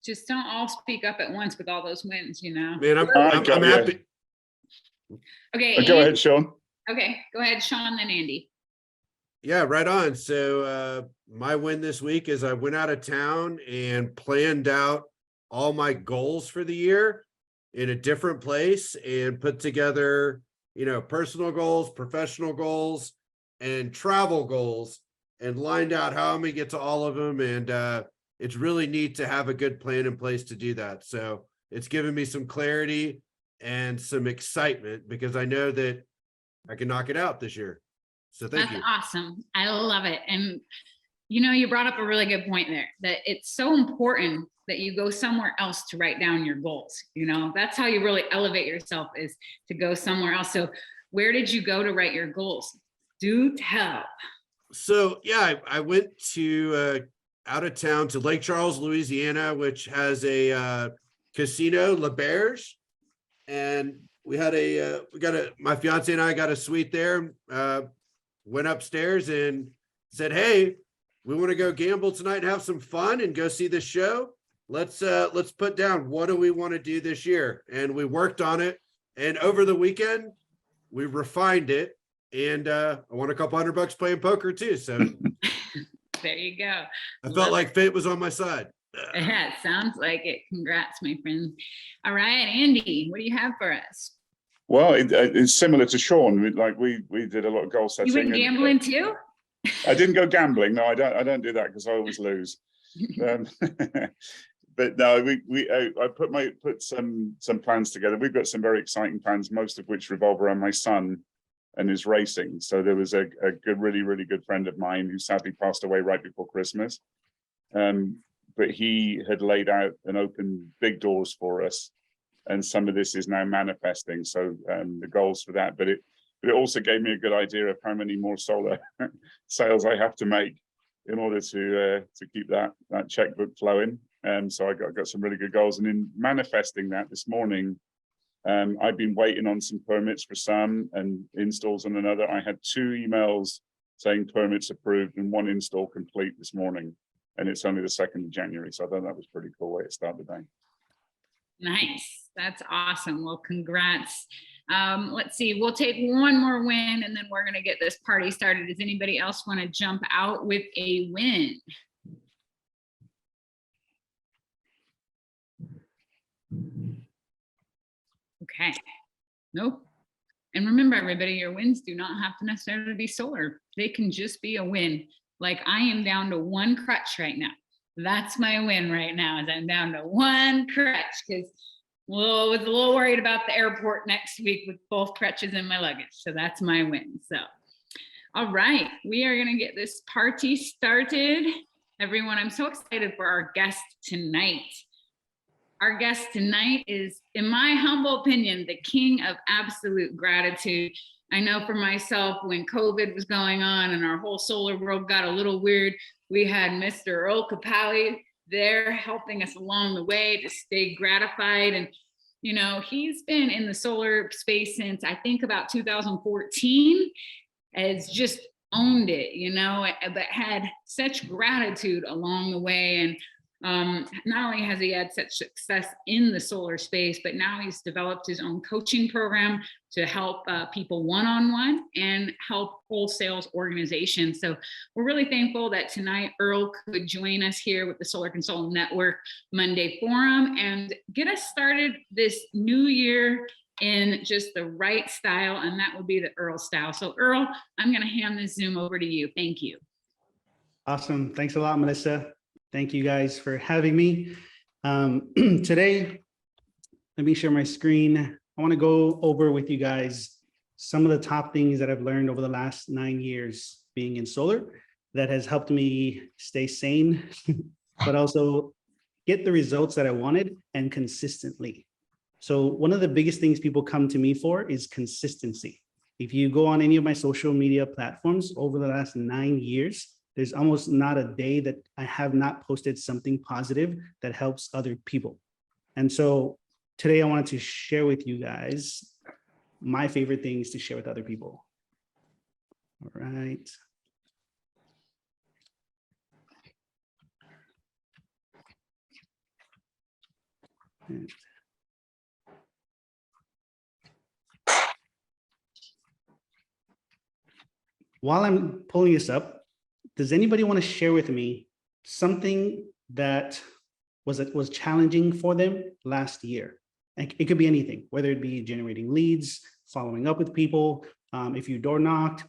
just don't all speak up at once with all those wins, you know. Man, I'm happy. Okay. Go ahead, Sean. Okay, go ahead, Sean, then Andy. Yeah, right on. So my win this week is I went out of town and planned out all my goals for the year in a different place and put together, personal goals, professional goals, and travel goals, and lined out how I'm gonna get to all of them. And it's really neat to have a good plan in place to do that. So it's given me some clarity and some excitement because I know that I can knock it out this year. So thank you. That's awesome. I love it. And you brought up a really good point there, that it's so important that you go somewhere else to write down your goals. That's how you really elevate yourself, is to go somewhere else. So where did you go to write your goals? Do tell. So yeah, I went to out of town to Lake Charles, Louisiana, which has a casino, La Berge, and my fiance and I got a suite there. Went upstairs and said, "Hey, we want to go gamble tonight and have some fun and go see the show. Let's put down, what do we want to do this year?" And we worked on it. And over the weekend, we refined it. And I won a couple $100 playing poker too. So there you go. I felt like fate was on my side. Yeah, sounds like it. Congrats, my friend. All right, Andy, what do you have for us? Well, it's similar to Sean. We did a lot of goal setting. You went gambling too? I didn't go gambling. No, I don't do that because I always lose. But no, I put some plans together. We've got some very exciting plans, most of which revolve around my son and his racing. So there was a good, really, really good friend of mine who sadly passed away right before Christmas. But he had laid out and opened big doors for us. And some of this is now manifesting. So the goals for that, but it also gave me a good idea of how many more solar sales I have to make in order to keep that checkbook flowing. So I got some really good goals. And in manifesting that this morning, I've been waiting on some permits for some and installs on another. I had 2 emails saying permits approved and 1 install complete this morning. And it's only the 2nd of January. So I thought that was a pretty cool way to start the day. Nice. That's awesome. Well, congrats. Let's see. We'll take one more win and then we're going to get this party started. Does anybody else want to jump out with a win? Okay. Nope. And remember, everybody, your wins do not have to necessarily be solar. They can just be a win. Like I am down to 1 crutch right now. That's my win right now, is I'm down to 1 crutch because I was a little worried about the airport next week with both crutches in my luggage. So that's my win. So, all right, we are going to get this party started. Everyone, I'm so excited for our guest tonight. Our guest tonight is, in my humble opinion, the king of absolute gratitude. I know for myself, when COVID was going on and our whole solar world got a little weird, we had Mr. Earl Kapule there helping us along the way to stay gratified. And, he's been in the solar space since I think about 2014, has just owned it, but had such gratitude along the way. And not only has he had such success in the solar space, but now he's developed his own coaching program to help people one-on-one and help wholesale organizations. So we're really thankful that tonight Earl could join us here with the Solar Consultant Network Monday Forum and get us started this new year in just the right style, and that would be the Earl style. So Earl, I'm going to hand this Zoom over to you. Thank you. Awesome. Thanks a lot, Melissa. Thank you guys for having me. Today, let me share my screen. I want to go over with you guys some of the top things that I've learned over the last 9 years being in solar that has helped me stay sane, but also get the results that I wanted and consistently. So one of the biggest things people come to me for is consistency. If you go on any of my social media platforms over the last 9 years, there's almost not a day that I have not posted something positive that helps other people. And so today I wanted to share with you guys my favorite things to share with other people. All right. While I'm pulling this up, does anybody want to share with me something that was challenging for them last year? And it could be anything, whether it be generating leads, following up with people, if you door knocked,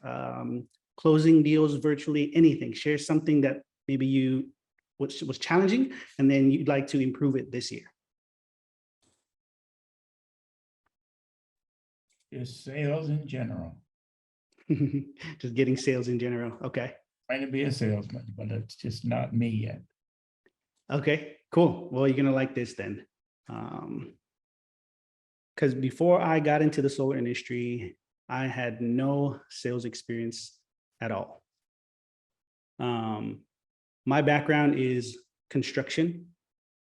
closing deals virtually, anything. Share something that maybe you was challenging, and then you'd like to improve it this year. Just sales in general. Just getting sales in general. Okay. Trying to be a salesman, but it's just not me yet. Okay, cool. Well, you're gonna like this then. Because before I got into the solar industry, I had no sales experience at all. My background is construction.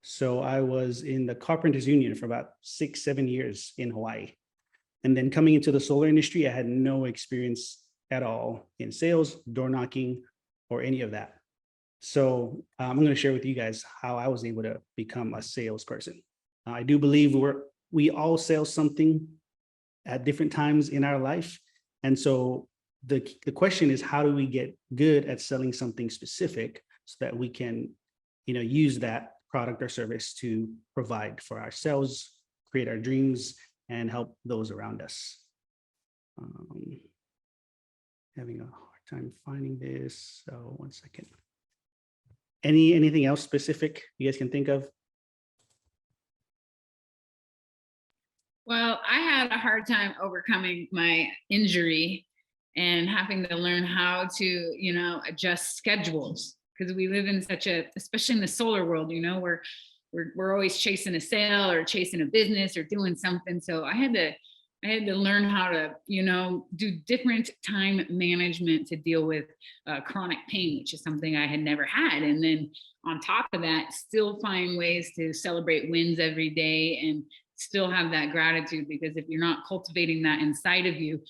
So I was in the Carpenters Union for about 6-7 years in Hawaii. And then coming into the solar industry, I had no experience at all in sales, door knocking, or any of that. So I'm going to share with you guys how I was able to become a salesperson. I do believe we all sell something at different times in our life. And so the question is, how do we get good at selling something specific so that we can, use that product or service to provide for ourselves, create our dreams, and help those around us. Having a hard time finding this. So 1 second. Anything else specific you guys can think of? Well, I had a hard time overcoming my injury and having to learn how to, adjust schedules, because we live in especially in the solar world, we're always chasing a sale or chasing a business or doing something. So I had to learn how to, do different time management to deal with chronic pain, which is something I had never had. And then on top of that, still find ways to celebrate wins every day and still have that gratitude, because if you're not cultivating that inside of you,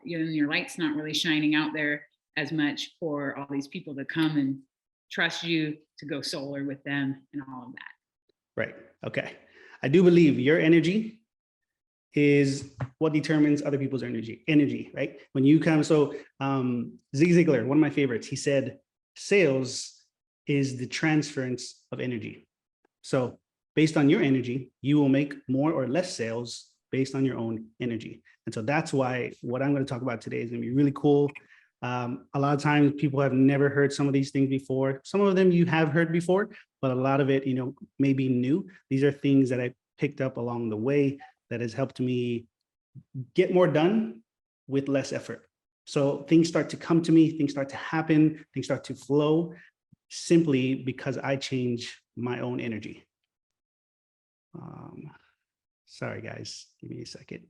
your light's not really shining out there as much for all these people to come and trust you to go solar with them and all of that. Right. Okay. I do believe your energy is what determines other people's energy, right? When you come, so Zig Ziglar, one of my favorites, he said, sales is the transference of energy. So based on your energy, you will make more or less sales based on your own energy. And so that's why what I'm going to talk about today is going to be really cool. A lot of times people have never heard some of these things before. Some of them you have heard before, but a lot of it, may be new. These are things that I picked up along the way that has helped me get more done with less effort. So things start to come to me, things start to happen, things start to flow simply because I change my own energy. Sorry, guys, give me a second.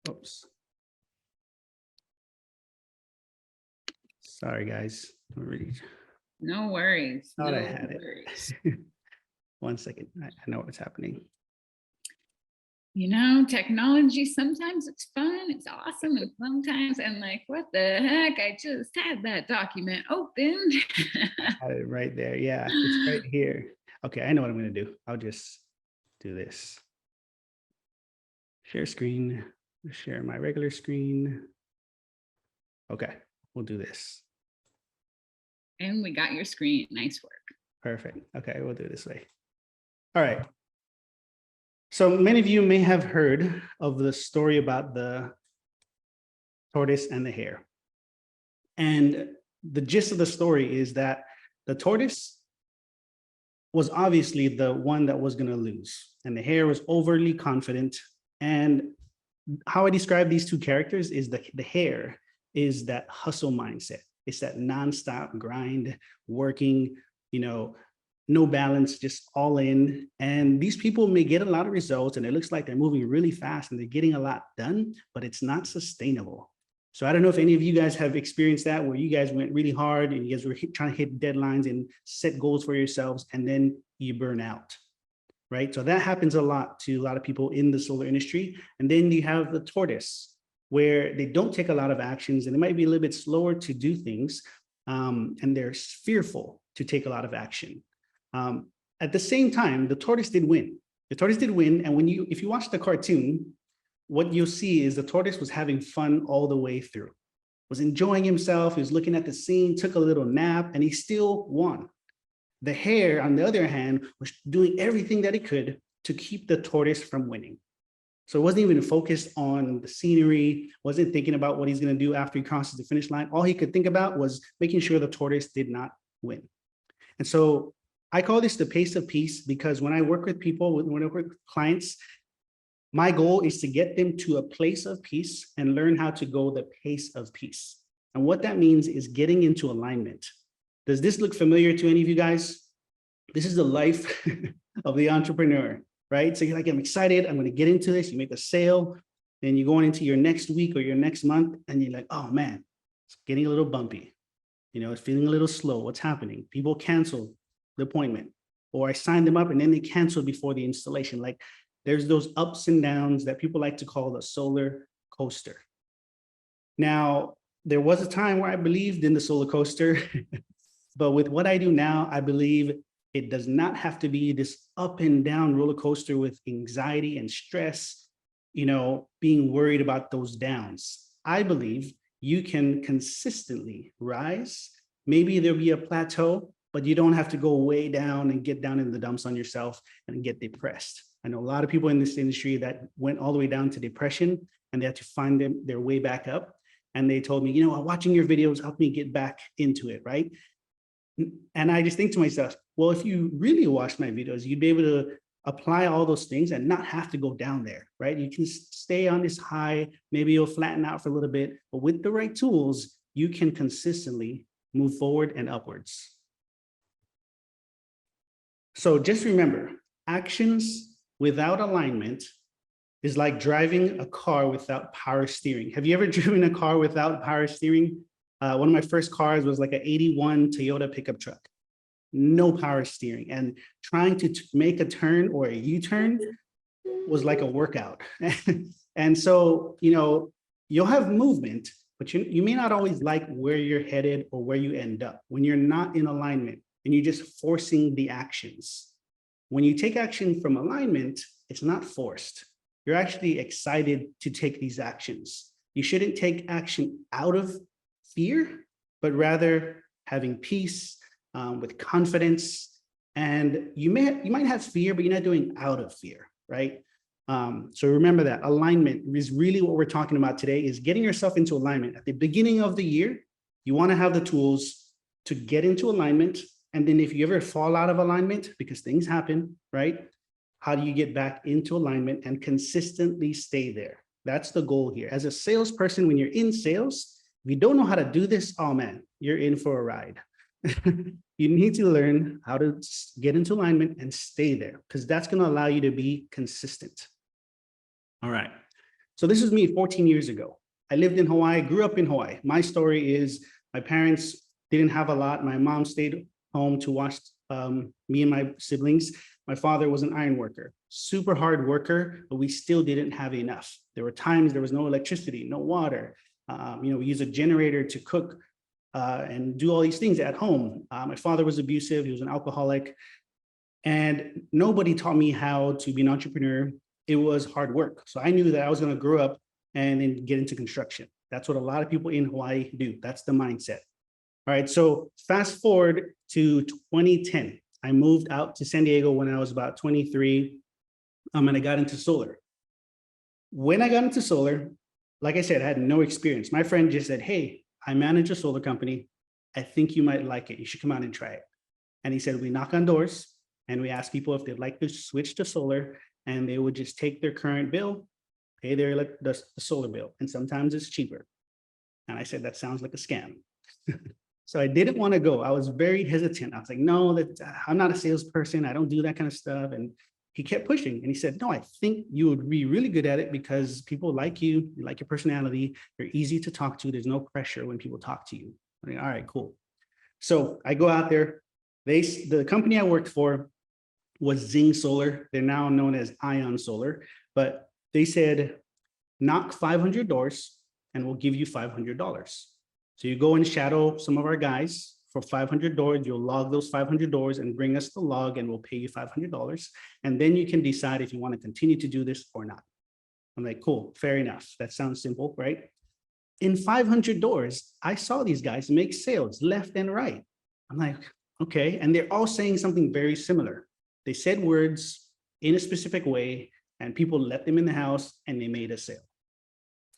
Oops. Sorry, guys. No worries. Thought no I had worries. it. 1 second. I know what's happening. Technology, sometimes it's fun, it's awesome, and sometimes I'm like, what the heck? I just had that document open. I had it right there. Yeah, it's right here. Okay, I know what I'm going to do. I'll just do this. Share screen, share my regular screen. Okay, we'll do this. And we got your screen. Nice work. Perfect. Okay, we'll do it this way. All right. So many of you may have heard of the story about the tortoise and the hare. And the gist of the story is that the tortoise was obviously the one that was going to lose, and the hare was overly confident. And how I describe these two characters is the hare is that hustle mindset. It's that nonstop grind, working, no balance, just all in. And these people may get a lot of results and it looks like they're moving really fast and they're getting a lot done, but it's not sustainable. So I don't know if any of you guys have experienced that, where you guys went really hard and you guys were trying to hit deadlines and set goals for yourselves, and then you burn out. right? So that happens a lot to a lot of people in the solar industry. And then you have the tortoise, where they don't take a lot of actions and they might be a little bit slower to do things, and they're fearful to take a lot of action. At the same time, the tortoise did win. The tortoise did win, and if you watch the cartoon, what you'll see is the tortoise was having fun all the way through, was enjoying himself, he was looking at the scene, took a little nap, and he still won. The hare, on the other hand, was doing everything that it could to keep the tortoise from winning. So it wasn't even focused on the scenery, wasn't thinking about what he's going to do after he crosses the finish line. All he could think about was making sure the tortoise did not win. And so I call this the pace of peace, because when I work with people, when I work with clients, my goal is to get them to a place of peace and learn how to go the pace of peace. And what that means is getting into alignment. Does this look familiar to any of you guys? This is the life of the entrepreneur, right? So you're like, I'm excited, I'm going to get into this. You make a sale, then you're going into your next week or your next month, and you're like, oh man, it's getting a little bumpy. You know, it's feeling a little slow. What's happening? People cancel the appointment, or I signed them up and then they canceled before the installation. Like, there's those ups and downs that people like to call the solar coaster. Now, there was a time where I believed in the solar coaster, but with what I do now, I believe it does not have to be this up and down roller coaster with anxiety and stress, you know, being worried about those downs. I believe you can consistently rise. Maybe there'll be a plateau, but you don't have to go way down and get down in the dumps on yourself and get depressed. I know a lot of people in this industry that went all the way down to depression and they had to find their way back up. And they told me, you know, watching your videos helped me get back into it, right? And I just think to myself, well, if you really watch my videos, you'd be able to apply all those things and not have to go down there, right? You can stay on this high, maybe you'll flatten out for a little bit, but with the right tools, you can consistently move forward and upwards. So just remember, actions without alignment is like driving a car without power steering. Have you ever driven a car without power steering? One of my first cars was like an 81 Toyota pickup truck, no power steering. And trying to make a turn or a U-turn was like a workout. And so, you know, you'll have movement, but you may not always like where you're headed or where you end up when you're not in alignment and you're just forcing the actions. When you take action from alignment, it's not forced. You're actually excited to take these actions. You shouldn't take action out of fear, but rather having peace, with confidence. And you might have fear, but you're not doing out of fear, right? So remember that alignment is really what we're talking about today, is getting yourself into alignment. At the beginning of the year, you want to have the tools to get into alignment. And then if you ever fall out of alignment, because things happen, right? How do you get back into alignment and consistently stay there? That's the goal here. As a salesperson, when you're in sales, if you don't know how to do this, oh man, you're in for a ride. You need to learn how to get into alignment and stay there, because that's going to allow you to be consistent. All right. So this was me 14 years ago. I lived in Hawaii, grew up in Hawaii. My story is my parents didn't have a lot. My mom stayed home to watch me and my siblings. My father was an iron worker, super hard worker, but we still didn't have enough. There were times there was no electricity, no water. We use a generator to cook and do all these things at home. My father was abusive. He was an alcoholic. And nobody taught me how to be an entrepreneur. It was hard work. So I knew that I was going to grow up and then get into construction. That's what a lot of people in Hawaii do. That's the mindset. All right. So fast forward to 2010. I moved out to San Diego when I was about 23, and I got into solar. When I got into solar, like I said, I had no experience. My friend just said, hey, I manage a solar company. I think you might like it. You should come out and try it. And he said, we knock on doors and we ask people if they'd like to switch to solar, and they would just take their current bill, pay the solar bill. And sometimes it's cheaper. And I said, that sounds like a scam. So I didn't want to go. I was very hesitant. I was like, no, I'm not a salesperson. I don't do that kind of stuff. And he kept pushing and he said, no, I think you would be really good at it because people like you like your personality. You're easy to talk to. There's no pressure when people talk to you. I'm like, all right, cool. So I go out there. The company I worked for was Zing Solar. They're now known as Ion Solar, but they said, knock 500 doors and we'll give you $500. So you go and shadow some of our guys for 500 doors, you'll log those 500 doors and bring us the log and we'll pay you $500. And then you can decide if you want to continue to do this or not. I'm like, cool, fair enough. That sounds simple, right? In 500 doors, I saw these guys make sales left and right. I'm like, okay. And they're all saying something very similar. They said words in a specific way and people let them in the house and they made a sale.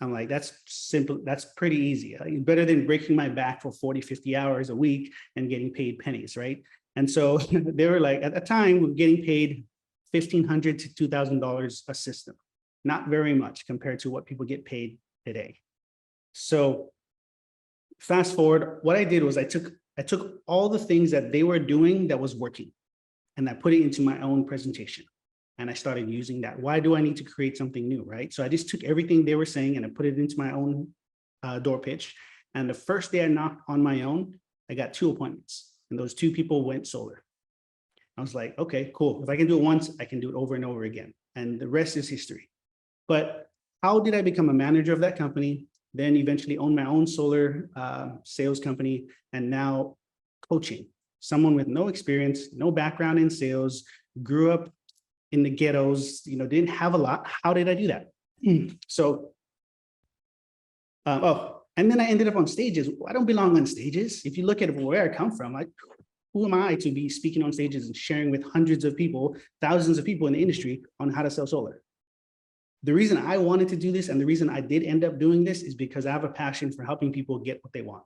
I'm like, that's simple. That's pretty easy. Better than breaking my back for 40, 50 hours a week and getting paid pennies, right? And so they were like, at the time, we were getting paid $1,500 to $2,000 a system. Not very much compared to what people get paid today. So fast forward, what I did was I took all the things that they were doing that was working and I put it into my own presentation. And I started using that. Why do I need to create something new, right? So I just took everything they were saying and I put it into my own door pitch. And the first day I knocked on my own, I got 2 appointments and those 2 people went solar. I was like, okay, cool. If I can do it once, I can do it over and over again. And the rest is history. But how did I become a manager of that company? Then eventually own my own solar sales company and now coaching. Someone with no experience, no background in sales, grew up in the ghettos, didn't have a lot. How did I do that? So, and then I ended up on stages. I don't belong on stages. If you look at where I come from, like, who am I to be speaking on stages and sharing with hundreds of people, thousands of people in the industry on how to sell solar? The reason I wanted to do this and the reason I did end up doing this is because I have a passion for helping people get what they want.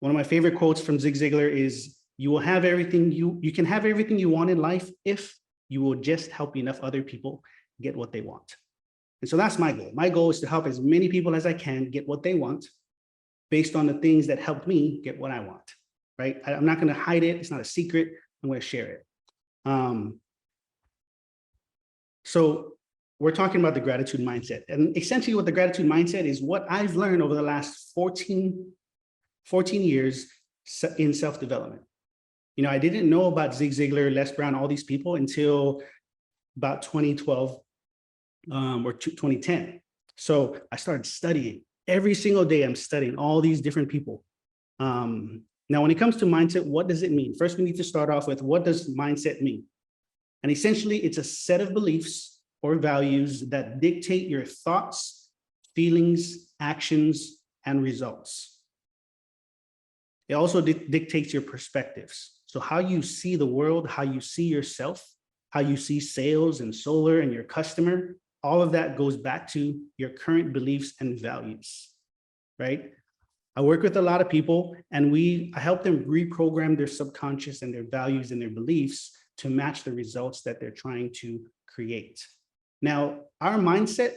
One of my favorite quotes from Zig Ziglar is, you will have everything you can have everything you want in life if you will just help enough other people get what they want. And so that's my goal. My goal is to help as many people as I can get what they want based on the things that helped me get what I want, right? I'm not going to hide it. It's not a secret. I'm going to share it. So we're talking about the gratitude mindset. And essentially what the gratitude mindset is what I've learned over the last 14 years in self-development. I didn't know about Zig Ziglar, Les Brown, all these people until about 2012 or 2010. So I started studying. Every single day I'm studying all these different people. Now, when it comes to mindset, what does it mean? First, we need to start off with what does mindset mean? And essentially, it's a set of beliefs or values that dictate your thoughts, feelings, actions, and results. It also dictates your perspectives. So how you see the world, how you see yourself, how you see sales and solar and your customer, all of that goes back to your current beliefs and values, right? I work with a lot of people and I help them reprogram their subconscious and their values and their beliefs to match the results that they're trying to create. Now, our mindset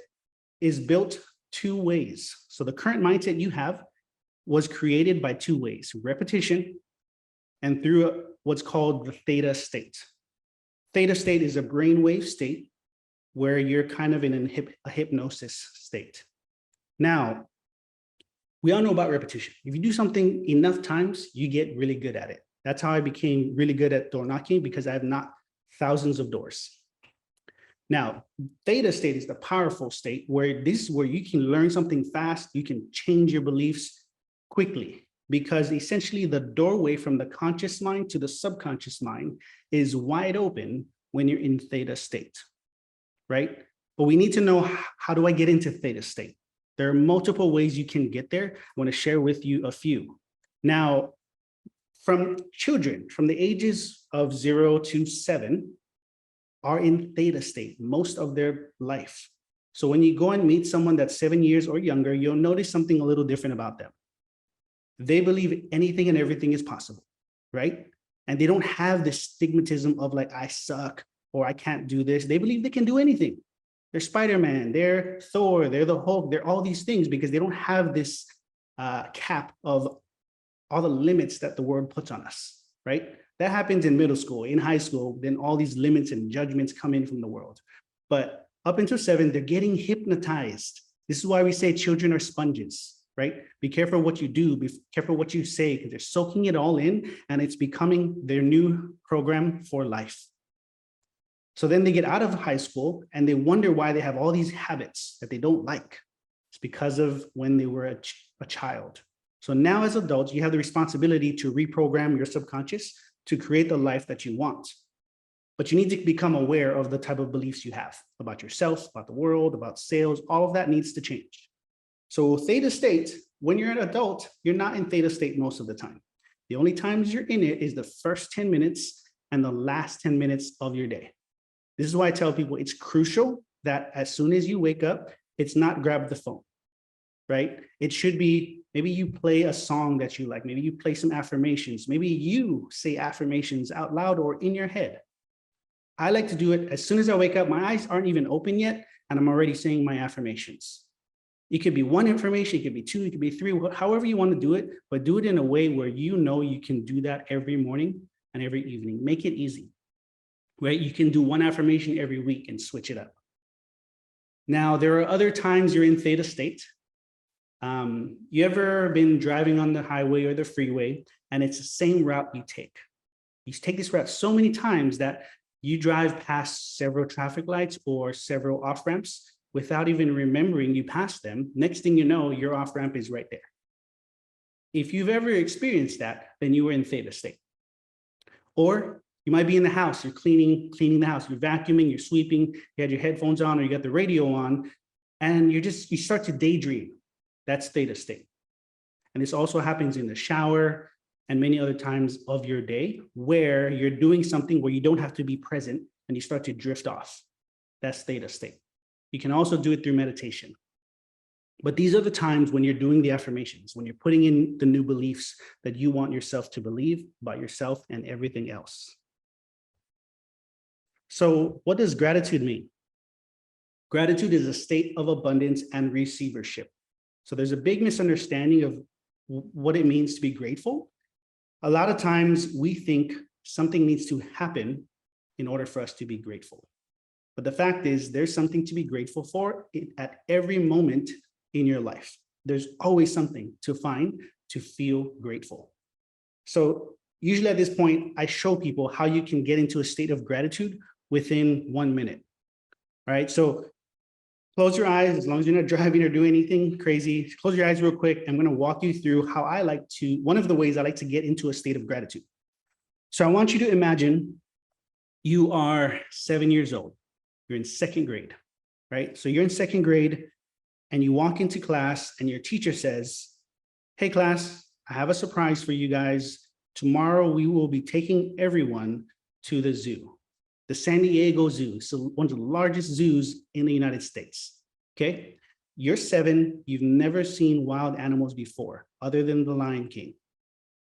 is built 2 ways. So the current mindset you have was created by 2 ways, repetition and through what's called the theta state. Theta state is a brainwave state where you're kind of in a hypnosis state. Now, we all know about repetition. If you do something enough times, you get really good at it. That's how I became really good at door knocking, because I have knocked thousands of doors. Now, theta state is the powerful state where this is where you can learn something fast, you can change your beliefs quickly, because essentially the doorway from the conscious mind to the subconscious mind is wide open when you're in theta state, right? But we need to know, how do I get into theta state? There are multiple ways you can get there. I want to share with you a few. Now, from children, from the ages of 0 to 7, are in theta state most of their life. So when you go and meet someone that's 7 years or younger, you'll notice something a little different about them. They believe anything and everything is possible, right? And they don't have this stigmatism of like, I suck or I can't do this. They believe they can do anything. They're Spider-Man, they're Thor, they're the Hulk, they're all these things because they don't have this cap of all the limits that the world puts on us, right? That happens in middle school, in high school, then all these limits and judgments come in from the world. But up until 7, they're getting hypnotized. This is why we say children are sponges, right? Be careful what you do, be careful what you say, because they're soaking it all in and it's becoming their new program for life. So then they get out of high school and they wonder why they have all these habits that they don't like. It's because of when they were a child. So now as adults, you have the responsibility to reprogram your subconscious to create the life that you want. But you need to become aware of the type of beliefs you have about yourself, about the world, about sales. All of that needs to change. So theta state, when you're an adult, you're not in theta state most of the time. The only times you're in it is the first 10 minutes and the last 10 minutes of your day. This is why I tell people it's crucial that as soon as you wake up, it's not grab the phone, right? It should be, maybe you play a song that you like, maybe you play some affirmations, maybe you say affirmations out loud or in your head. I like to do it as soon as I wake up, my eyes aren't even open yet, and I'm already saying my affirmations. It could be one affirmation, it could be two, it could be three, however you want to do it, but do it in a way where you know you can do that every morning and every evening. Make it easy, right? You can do one affirmation every week and switch it up. Now, there are other times you're in theta state. You ever been driving on the highway or the freeway and it's the same route you take? You take this route so many times that you drive past several traffic lights or several off-ramps without even remembering you passed them. Next thing you know, your off-ramp is right there. If you've ever experienced that, then you were in theta state. Or you might be in the house, you're cleaning the house, you're vacuuming, you're sweeping, you had your headphones on or you got the radio on, and you start to daydream. That's theta state. And this also happens in the shower and many other times of your day where you're doing something where you don't have to be present and you start to drift off. That's theta state. You can also do it through meditation. But these are the times when you're doing the affirmations, when you're putting in the new beliefs that you want yourself to believe about yourself and everything else. So what does gratitude mean? Gratitude is a state of abundance and receivership. So there's a big misunderstanding of what it means to be grateful. A lot of times we think something needs to happen in order for us to be grateful. But the fact is there's something to be grateful for at every moment in your life. There's always something to find to feel grateful. So usually at this point, I show people how you can get into a state of gratitude within 1 minute. All right, so close your eyes as long as you're not driving or doing anything crazy. Close your eyes real quick. I'm going to walk you through how one of the ways I like to get into a state of gratitude. So I want you to imagine you are 7 years old. You're in second grade, right? So you're in second grade and you walk into class and your teacher says, "Hey class, I have a surprise for you guys. Tomorrow we will be taking everyone to the zoo, the San Diego Zoo. So one of the largest zoos in the United States, okay? You're 7, you've never seen wild animals before other than the Lion King,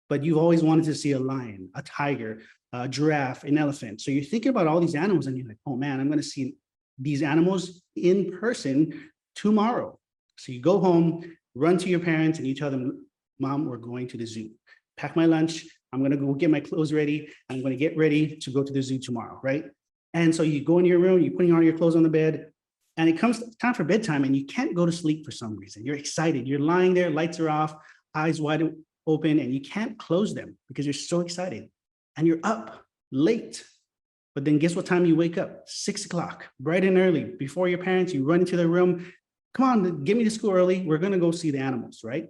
but you've always wanted to see a lion, a tiger, a giraffe, an elephant. So you're thinking about all these animals and you're like, oh man, I'm gonna see these animals in person tomorrow. So you go home, run to your parents and you tell them, Mom, we're going to the zoo. Pack my lunch, I'm gonna go get my clothes ready. I'm gonna get ready to go to the zoo tomorrow, right? And so you go in your room, you're putting all your clothes on the bed, and it comes time for bedtime and you can't go to sleep for some reason. You're excited, you're lying there, lights are off, eyes wide open, and you can't close them because you're so excited. And you're up late. But then guess what time you wake up? 6 o'clock, bright and early. Before your parents, you run into their room. Come on, get me to school early. We're gonna go see the animals, right?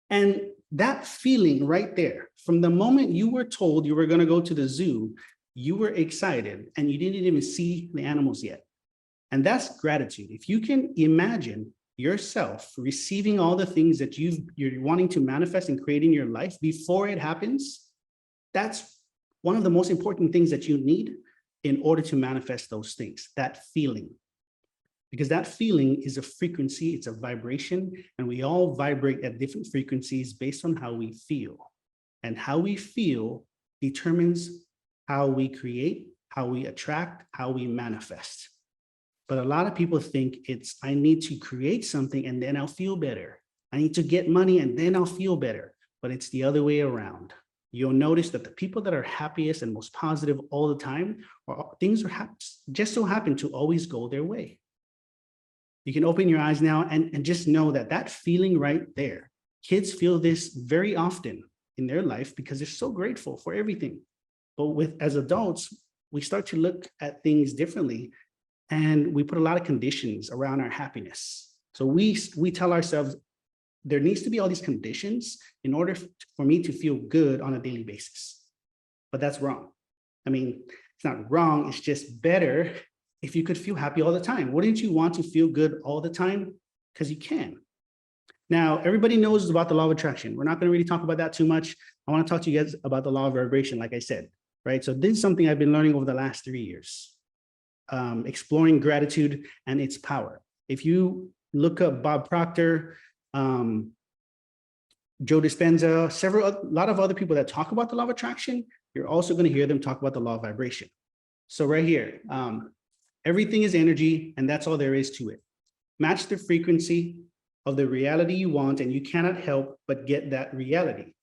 And that feeling right there, from the moment you were told you were gonna go to the zoo, you were excited and you didn't even see the animals yet. And that's gratitude. If you can imagine yourself receiving all the things that you're wanting to manifest and create in your life before it happens, that's one of the most important things that you need in order to manifest those things, that feeling. Because that feeling is a frequency, it's a vibration, and we all vibrate at different frequencies based on how we feel. And how we feel determines how we create, how we attract, how we manifest. But a lot of people think it's, I need to create something and then I'll feel better. I need to get money and then I'll feel better. But it's the other way around. You'll notice that the people that are happiest and most positive all the time, or things are just so happen to always go their way. You can open your eyes now and just know that that feeling right there, kids feel this very often in their life because they're so grateful for everything. But as adults, we start to look at things differently, and we put a lot of conditions around our happiness. So we tell ourselves there needs to be all these conditions in order for me to feel good on a daily basis. But that's wrong. I mean, it's not wrong, it's just better if you could feel happy all the time. Wouldn't you want to feel good all the time? Because you can. Now, everybody knows about the law of attraction. We're not going to really talk about that too much. I want to talk to you guys about the law of vibration, like I said, right? So this is something I've been learning over the last 3 years, exploring gratitude and its power. If you look up Bob Proctor, Joe Dispenza, a lot of other people that talk about the law of attraction, you're also going to hear them talk about the law of vibration. So right here, everything is energy, and that's all there is to it. Match the frequency of the reality you want, and you cannot help but get that reality.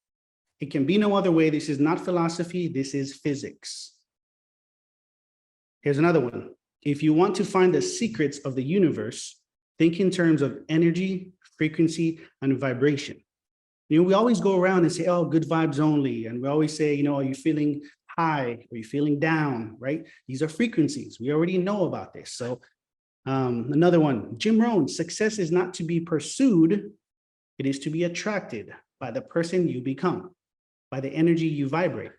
It can be no other way. This is not philosophy, this is physics. Here's another one. If you want to find the secrets of the universe, think in terms of energy, frequency, and vibration. You know, we always go around and say, oh, good vibes only. And we always say, you know, are you feeling high? Are you feeling down, right? These are frequencies. We already know about this. So another one, Jim Rohn, success is not to be pursued. It is to be attracted by the person you become, by the energy you vibrate.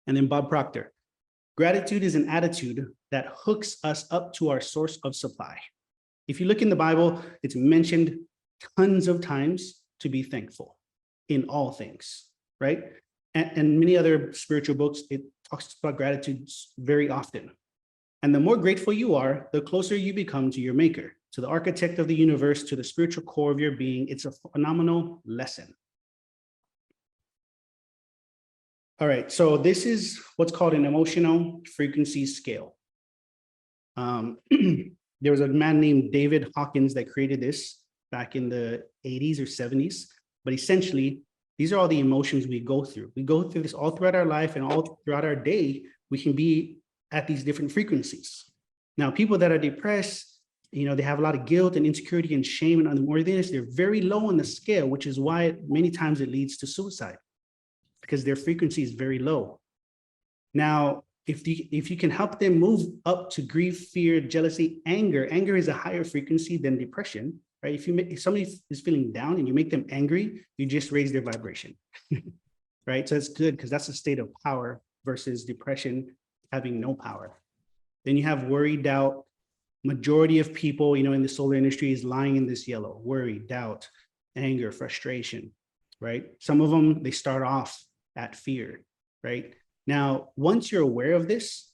And then Bob Proctor, gratitude is an attitude that hooks us up to our source of supply. If you look in the Bible, it's mentioned tons of times to be thankful in all things, right? And many other spiritual books, it talks about gratitude very often. And the more grateful you are, the closer you become to your maker, to the architect of the universe, to the spiritual core of your being. It's a phenomenal lesson. All right, so this is what's called an emotional frequency scale. There was a man named David Hawkins that created this back in the 80s or 70s. But essentially, these are all the emotions we go through. We go through this all throughout our life, and all throughout our day, we can be at these different frequencies. Now, people that are depressed, you know, they have a lot of guilt and insecurity and shame and unworthiness. They're very low on the scale, which is why many times it leads to suicide, because their frequency is very low. Now, if you can help them move up to grief, fear, jealousy, anger is a higher frequency than depression, right? If somebody is feeling down and you make them angry, you just raise their vibration, right? So it's good because that's a state of power versus depression having no power. Then you have worry, doubt. Majority of people, you know, in the solar industry is lying in this yellow: worry, doubt, anger, frustration, right? Some of them, they start off at fear, right? Now, once you're aware of this,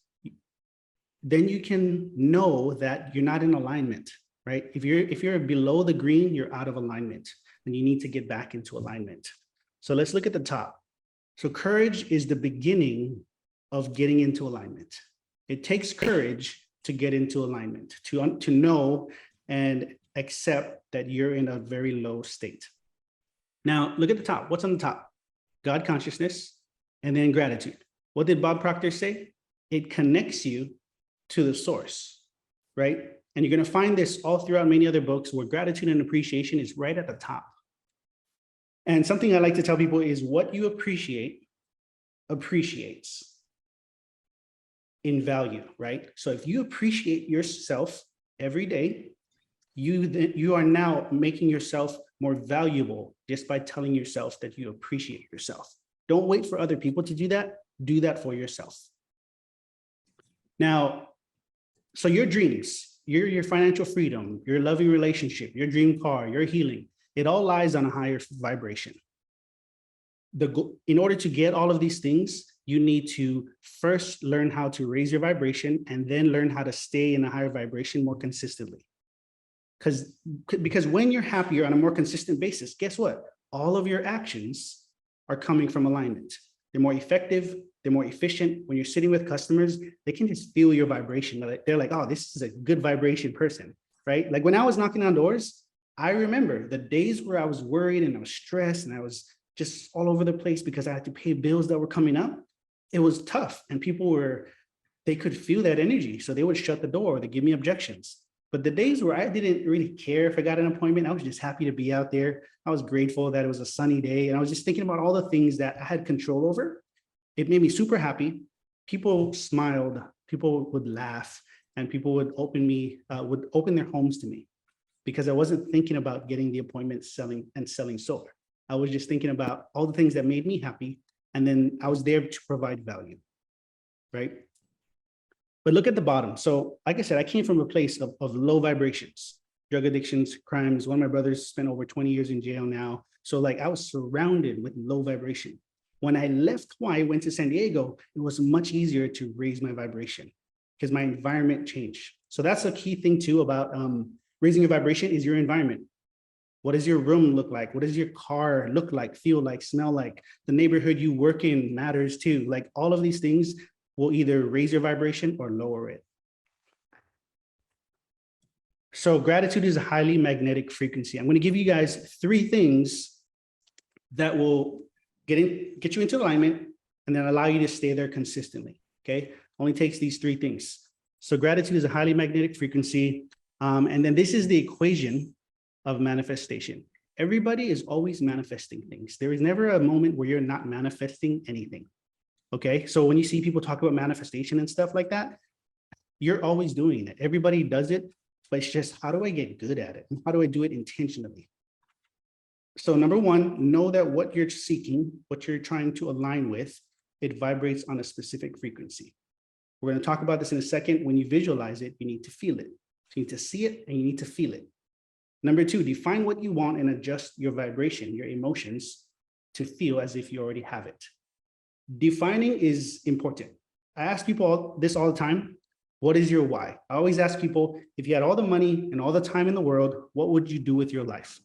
then you can know that you're not in alignment, right? If you're below the green, you're out of alignment, and you need to get back into alignment. So let's look at the top. So courage is the beginning of getting into alignment. It takes courage to get into alignment, to know and accept that you're in a very low state. Now, look at the top. What's on the top? God consciousness, and then gratitude. What did Bob Proctor say? It connects you to the source, right? And you're going to find this all throughout many other books where gratitude and appreciation is right at the top. And something I like to tell people is what you appreciate appreciates in value, right? So if you appreciate yourself every day, you are now making yourself more valuable just by telling yourself that you appreciate yourself. Don't wait for other people to do that. Do that for yourself. Now, so your dreams, your financial freedom, your loving relationship, your dream car, your healing, it all lies on a higher vibration. In order to get all of these things, you need to first learn how to raise your vibration and then learn how to stay in a higher vibration more consistently. Because when you're happier on a more consistent basis, guess what? All of your actions are coming from alignment. They're more effective, they're more efficient. When you're sitting with customers, they can just feel your vibration. They're like, oh, this is a good vibration person, right? Like when I was knocking on doors, I remember the days where I was worried and I was stressed and I was just all over the place because I had to pay bills that were coming up. It was tough, and they could feel that energy. So they would shut the door, they give me objections. But the days where I didn't really care if I got an appointment, I was just happy to be out there. I was grateful that it was a sunny day. And I was just thinking about all the things that I had control over. It made me super happy. people smiled, people would laugh, and people would open their homes to me because I wasn't thinking about getting the appointment selling solar. I was just thinking about all the things that made me happy. And then I was there to provide value, right? But look at the bottom. So like I said, I came from a place of low vibrations, drug addictions, crimes. One of my brothers spent over 20 years in jail now. So like I was surrounded with low vibration. When I left Hawaii, went to San Diego, it was much easier to raise my vibration because my environment changed. So that's a key thing too about raising your vibration is your environment. What does your room look like? What does your car look like, feel like, smell like? The neighborhood you work in matters too. Like all of these things will either raise your vibration or lower it. So gratitude is a highly magnetic frequency. I'm going to give you guys 3 things that will get you into alignment and then allow you to stay there consistently. Okay, only takes these 3 things. So gratitude is a highly magnetic frequency. And then this is the equation of manifestation. Everybody is always manifesting things. There is never a moment where you're not manifesting anything. Okay, so when you see people talk about manifestation and stuff like that, you're always doing it. Everybody does it, but it's just how do I get good at it? How do I do it intentionally? So number 1, know that what you're seeking, what you're trying to align with, it vibrates on a specific frequency. We're going to talk about this in a second. When you visualize it, you need to feel it. So you need to see it and you need to feel it. Number 2, define what you want and adjust your vibration, your emotions to feel as if you already have it. Defining is important. I ask people this all the time. What is your why? I always ask people, if you had all the money and all the time in the world, what would you do with your life?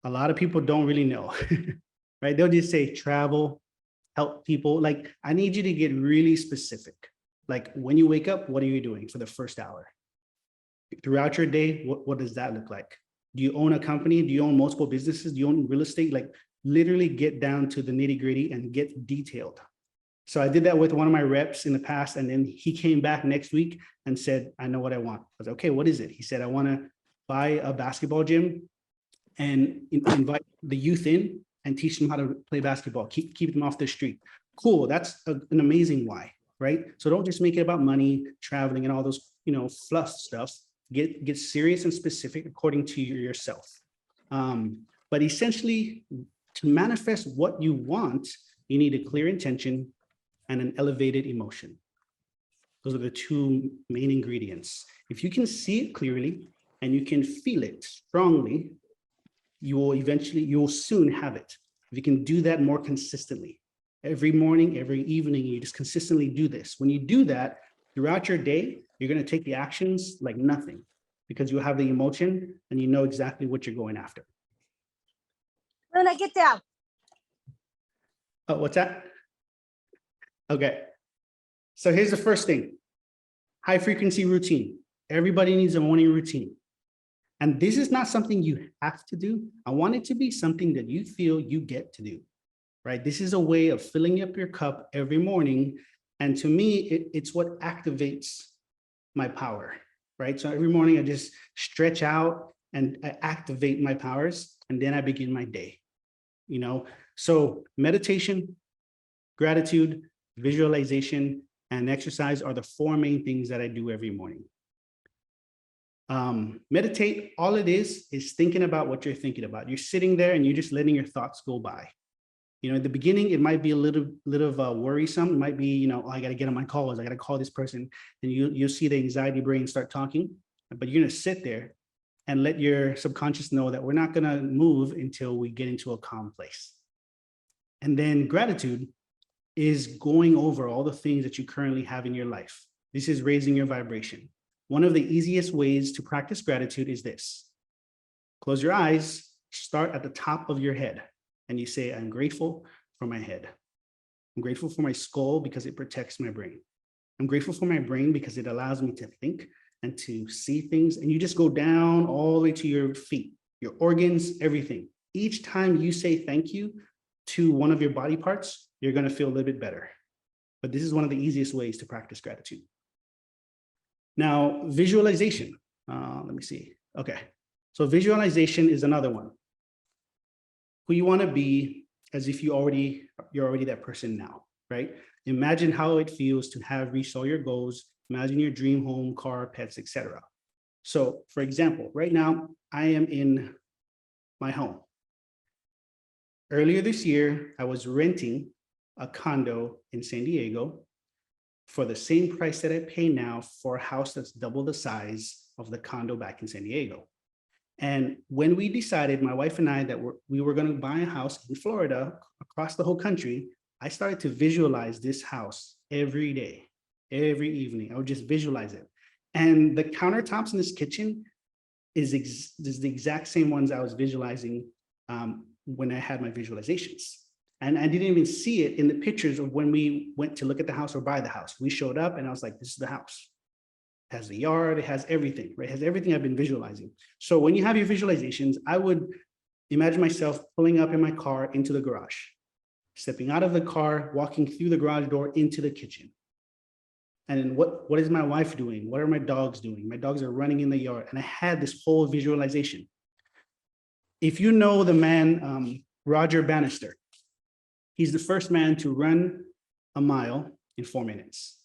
A lot of people don't really know, right? They'll just say travel, help people. Like, I need you to get really specific. Like when you wake up, what are you doing for the first hour? Throughout your day, what does that look like? Do you own a company? Do you own multiple businesses? Do you own real estate? Like literally get down to the nitty gritty and get detailed. So I did that with one of my reps in the past, and then he came back next week and said, I know what I want. I was like, okay, what is it? He said, I want to buy a basketball gym and invite the youth in and teach them how to play basketball, keep them off the street. Cool, that's an amazing why, right? So don't just make it about money, traveling and all those, fluff stuff. Get serious and specific according to yourself. But essentially, to manifest what you want, you need a clear intention and an elevated emotion. Those are the 2 main ingredients. If you can see it clearly and you can feel it strongly, you will soon have it. If you can do that more consistently, every morning, every evening, you just consistently do this. When you do that throughout your day, you're going to take the actions like nothing because you have the emotion and you know exactly what you're going after. Luna, get down. Oh, what's that? Okay. So here's the first thing. High frequency routine. Everybody needs a morning routine. And this is not something you have to do. I want it to be something that you feel you get to do, right? This is a way of filling up your cup every morning. And to me, it's what activates my power, right? So every morning I just stretch out and I activate my powers, and then I begin my day, So meditation, gratitude, visualization, and exercise are the 4 main things that I do every morning. Meditate, all it is thinking about what you're thinking about. You're sitting there and you're just letting your thoughts go by. At the beginning, it might be a little worrisome. It might be, oh, I got to get on my calls. I got to call this person. And you'll see the anxiety brain start talking, but you're going to sit there and let your subconscious know that we're not going to move until we get into a calm place. And then gratitude is going over all the things that you currently have in your life. This is raising your vibration. One of the easiest ways to practice gratitude is this. Close your eyes, start at the top of your head, and you say, I'm grateful for my head. I'm grateful for my skull because it protects my brain. I'm grateful for my brain because it allows me to think and to see things. And you just go down all the way to your feet, your organs, everything. Each time you say thank you to one of your body parts, you're going to feel a little bit better. But this is one of the easiest ways to practice gratitude. Now, visualization. Let me see. Okay. So visualization is another one. Who you want to be as if you're already that person now, right? Imagine how it feels to have reached all your goals. Imagine your dream home, car, pets, etc. So for example, right now I am in my home. Earlier this year, I was renting a condo in San Diego for the same price that I pay now for a house that's double the size of the condo back in San Diego. And when we decided, my wife and I, that we were going to buy a house in Florida across the whole country, I started to visualize this house every day, every evening. I would just visualize it. And the countertops in this kitchen is the exact same ones I was visualizing when I had my visualizations. And I didn't even see it in the pictures of when we went to look at the house or buy the house. We showed up and I was like, this is the house. It has the yard, it has everything, right? It has everything I've been visualizing. So when you have your visualizations, I would imagine myself pulling up in my car into the garage, stepping out of the car, walking through the garage door into the kitchen. And then what is my wife doing? What are my dogs doing? My dogs are running in the yard. And I had this whole visualization. If you know the man, Roger Bannister, he's the first man to run a mile in 4 minutes.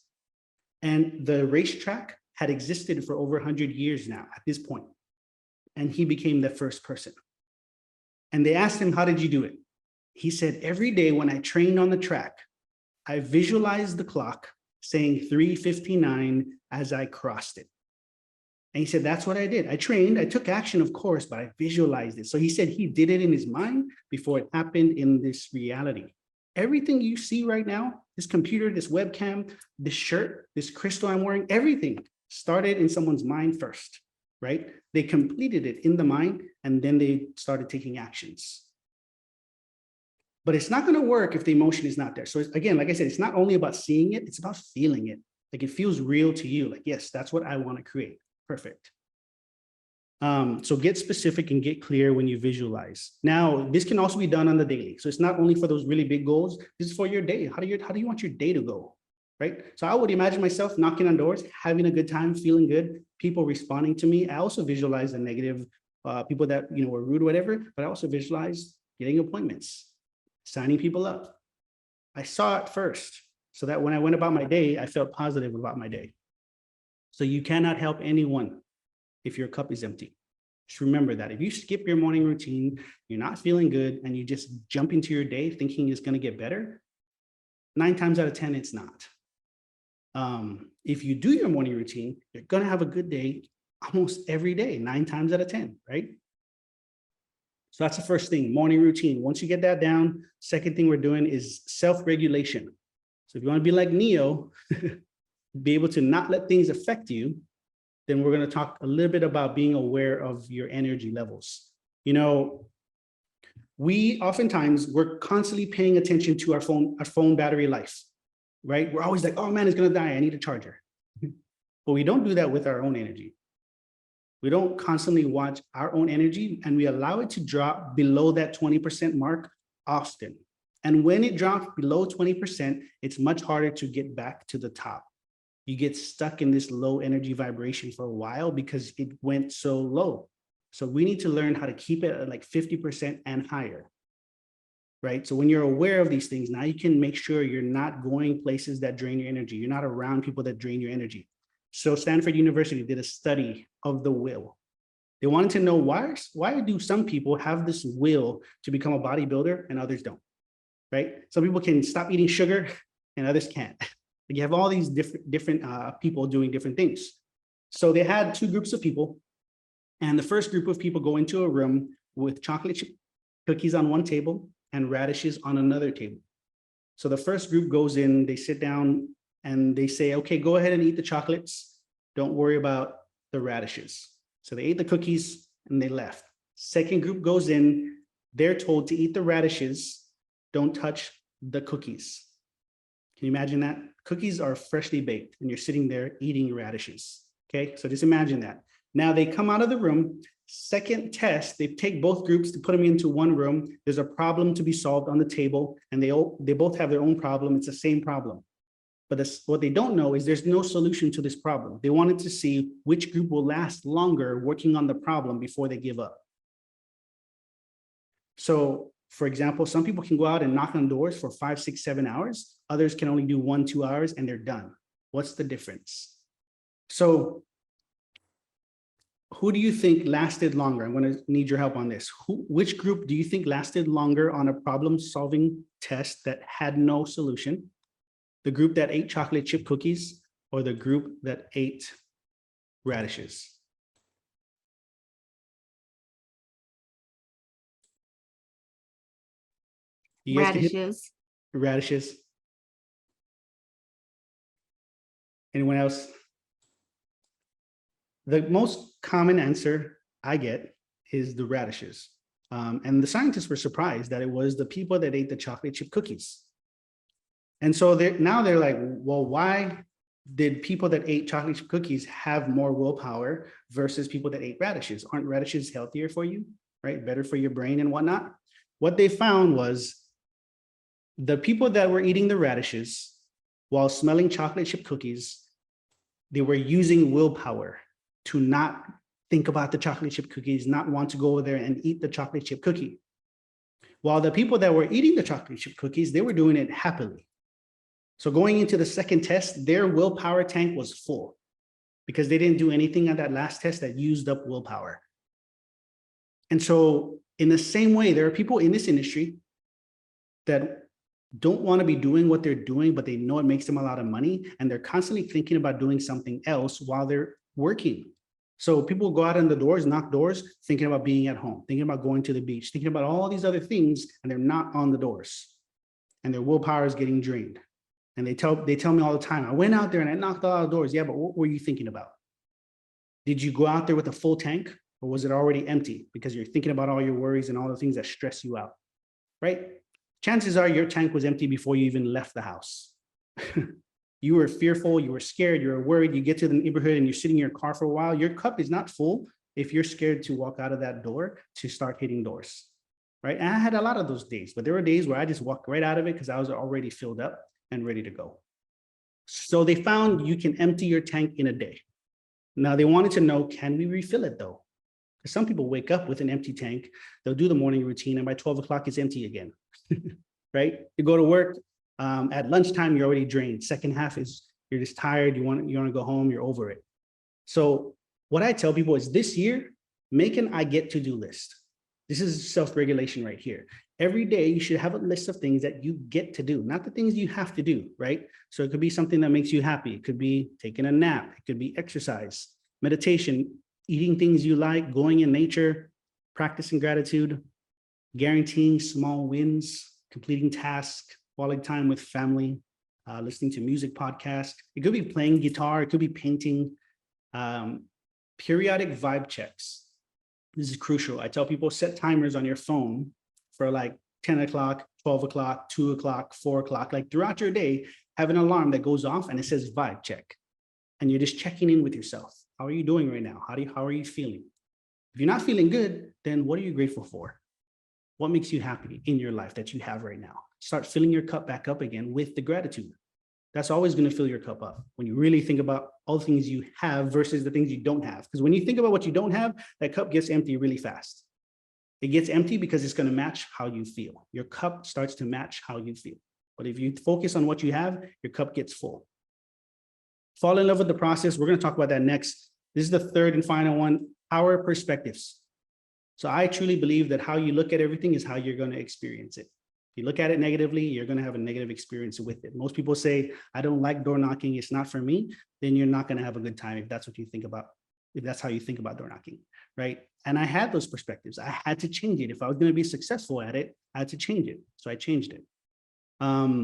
And the racetrack had existed for over 100 years now at this point. And he became the first person. And they asked him, how did you do it? He said, every day when I trained on the track, I visualized the clock saying 3:59 as I crossed it. And he said, that's what I did. I trained, I took action, of course, but I visualized it. So he said he did it in his mind before it happened in this reality. Everything you see right now, this computer, this webcam, this shirt, this crystal I'm wearing, everything started in someone's mind first, right? They completed it in the mind and then they started taking actions. But it's not going to work if the emotion is not there. So again, like I said, it's not only about seeing it, it's about feeling it. Like it feels real to you. Like, yes, that's what I want to create. Perfect. So get specific and get clear when you visualize. Now, this can also be done on the daily. So it's not only for those really big goals. This is for your day. How do you want your day to go? Right? So I would imagine myself knocking on doors, having a good time, feeling good, people responding to me. I also visualize the negative people that were rude or whatever, but I also visualize getting appointments, signing people up. I saw it first so that when I went about my day, I felt positive about my day. So you cannot help anyone if your cup is empty. Just remember that. If you skip your morning routine, you're not feeling good, and you just jump into your day thinking it's going to get better, 9 times out of 10, it's not. If you do your morning routine, you're going to have a good day almost every day, 9 times out of 10, right? So that's the first thing, morning routine. Once you get that down, second thing we're doing is self-regulation. So if you want to be like Neo, be able to not let things affect you, then we're going to talk a little bit about being aware of your energy levels. We oftentimes, we're constantly paying attention to our phone battery life, right? We're always like, oh man, it's going to die. I need a charger. But we don't do that with our own energy. We don't constantly watch our own energy, and we allow it to drop below that 20% mark often. And when it drops below 20%, it's much harder to get back to the top. You get stuck in this low energy vibration for a while because it went so low. So we need to learn how to keep it at like 50% and higher, right? So when you're aware of these things, now you can make sure you're not going places that drain your energy. You're not around people that drain your energy. So Stanford University did a study of the will. They wanted to know why do some people have this will to become a bodybuilder and others don't, right? Some people can stop eating sugar and others can't. You have all these different people doing different things. So they had 2 groups of people, and the first group of people go into a room with chocolate chip cookies on one table and radishes on another table. So the first group goes in, they sit down and they say, okay, go ahead and eat the chocolates. Don't worry about the radishes. So they ate the cookies and they left. Second group goes in, they're told to eat the radishes, don't touch the cookies. Can you imagine that? Cookies are freshly baked and you're sitting there eating radishes. Okay, so just imagine that. Now they come out of the room, second test, they take both groups to put them into one room. There's a problem to be solved on the table and they both have their own problem. It's the same problem. But what they don't know is there's no solution to this problem. They wanted to see which group will last longer working on the problem before they give up. So for example, some people can go out and knock on doors for 5, 6, 7 hours. Others can only do 1-2 hours and they're done. What's the difference? So who do you think lasted longer? I'm going to need your help on this. Which group do you think lasted longer on a problem-solving test that had no solution? The group that ate chocolate chip cookies or the group that ate radishes? You guys can hit Radishes. radishes. Anyone else? The most common answer I get is the radishes. And the scientists were surprised that it was the people that ate the chocolate chip cookies. And so now they're like, well, why did people that ate chocolate chip cookies have more willpower versus people that ate radishes? Aren't radishes healthier for you, right? Better for your brain and whatnot. What they found was the people that were eating the radishes while smelling chocolate chip cookies, they were using willpower to not think about the chocolate chip cookies, not want to go over there and eat the chocolate chip cookie. While the people that were eating the chocolate chip cookies, they were doing it happily. So going into the second test, their willpower tank was full because they didn't do anything on that last test that used up willpower. And so in the same way, there are people in this industry that don't want to be doing what they're doing, but they know it makes them a lot of money. And they're constantly thinking about doing something else while they're working. So people go out on the doors, knock doors, thinking about being at home, thinking about going to the beach, thinking about all these other things, and they're not on the doors. And their willpower is getting drained. And they tell me all the time, I went out there and I knocked all the doors. Yeah, but what were you thinking about? Did you go out there with a full tank, or was it already empty because you're thinking about all your worries and all the things that stress you out, right? Chances are your tank was empty before you even left the house. You were fearful, you were scared, you were worried, you get to the neighborhood and you're sitting in your car for a while. Your cup is not full if you're scared to walk out of that door to start hitting doors, right? And I had a lot of those days, but there were days where I just walked right out of it because I was already filled up and ready to go. So they found you can empty your tank in a day. Now they wanted to know, can we refill it though? Because some people wake up with an empty tank, they'll do the morning routine and by 12 o'clock it's empty again, right? You go to work, at lunchtime, you're already drained. Second half is you're just tired, you want to go home, you're over it. So what I tell people is this year, make an I get to do list. This is self-regulation right here. Every day you should have a list of things that you get to do, not the things you have to do, right? So it could be something that makes you happy. It could be taking a nap. It could be exercise, meditation, eating things you like, going in nature, practicing gratitude, guaranteeing small wins, completing tasks, quality time with family, listening to music podcasts. It could be playing guitar. It could be painting. Periodic vibe checks. This is crucial. I tell people set timers on your phone for like 10 o'clock, 12 o'clock, 2 o'clock, 4 o'clock, like throughout your day, have an alarm that goes off and it says vibe check. And you're just checking in with yourself. How are you doing right now? How are you feeling? If you're not feeling good, then what are you grateful for? What makes you happy in your life that you have right now? Start filling your cup back up again with the gratitude. That's always going to fill your cup up when you really think about all the things you have versus the things you don't have. Because when you think about what you don't have, that cup gets empty really fast. It gets empty because it's going to match how you feel. Your cup starts to match how you feel. But if you focus on what you have, your cup gets full. Fall in love with the process. We're going to talk about that next. This is the third and final one, power perspectives. So I truly believe that how you look at everything is how you're going to experience it. If you look at it negatively, you're going to have a negative experience with it. Most people say, I don't like door knocking, it's not for me. Then you're not going to have a good time if that's what you think about, if that's how you think about door knocking, right? And I had those perspectives. I had to change it. If I was going to be successful at it, I had to change it. So I changed it. All